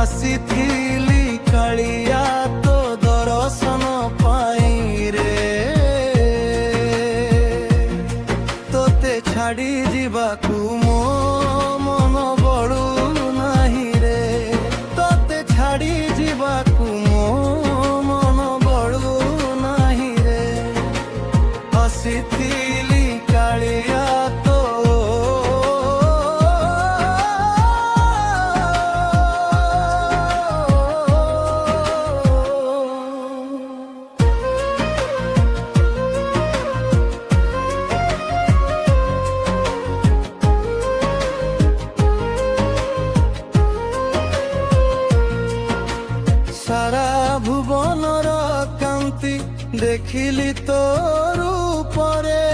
ଆସିଥିଲି କାଳିଆ ତୋ ଦର୍ଶନ ପାଇଁ ରେ, ତୋତେ ଛାଡ଼ି ଯିବାକୁ ମୋ ମନ ବଳୁ ନାହିଁ ରେ, ତୋତେ ଛାଡ଼ି ଯିବାକୁ ମୋ ମନ ବଳୁ ନାହିଁ ରେ। ଆସିଥିଲି କାଳିଆ ତୋ সারা ভুবনর কান্তি দেখিলি তোর উপরে।